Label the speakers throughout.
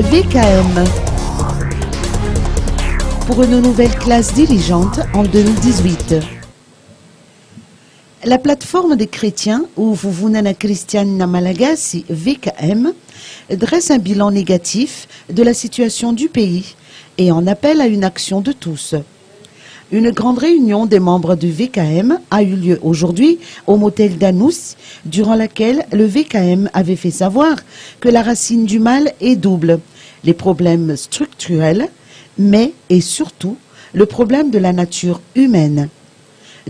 Speaker 1: VKM pour une nouvelle classe dirigeante en 2018. La plateforme des chrétiens Uvuvunana Christiana Malagasy VKM dresse un bilan négatif de la situation du pays et en appelle à une action de tous. Une grande réunion des membres du VKM a eu lieu aujourd'hui au motel d'Anous, durant laquelle le VKM avait fait savoir que la racine du mal est double, les problèmes structurels, mais et surtout le problème de la nature humaine.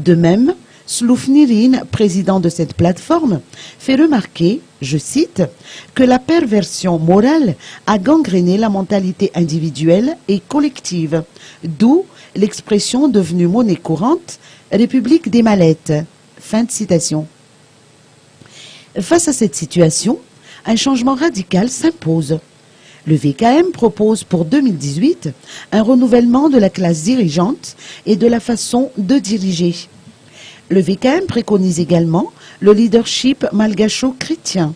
Speaker 1: De même, Slouf Nirin, président de cette plateforme, fait remarquer, je cite, que la perversion morale a gangréné la mentalité individuelle et collective, d'où l'expression devenue monnaie courante « République des mallettes ». Fin de citation. Face à cette situation, un changement radical s'impose. Le VKM propose pour 2018 un renouvellement de la classe dirigeante et de la façon de diriger. Le VKM préconise également le leadership malgacho-chrétien.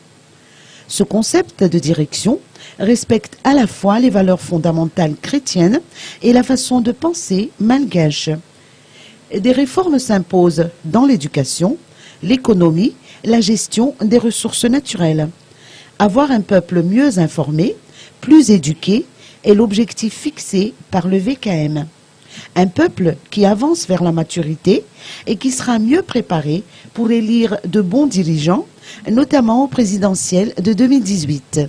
Speaker 1: Ce concept de direction respecte à la fois les valeurs fondamentales chrétiennes et la façon de penser malgache. Des réformes s'imposent dans l'éducation, l'économie, la gestion des ressources naturelles. Avoir un peuple mieux informé, plus éduqué, est l'objectif fixé par le VKM. Un peuple qui avance vers la maturité et qui sera mieux préparé pour élire de bons dirigeants, notamment au présidentiel de 2018.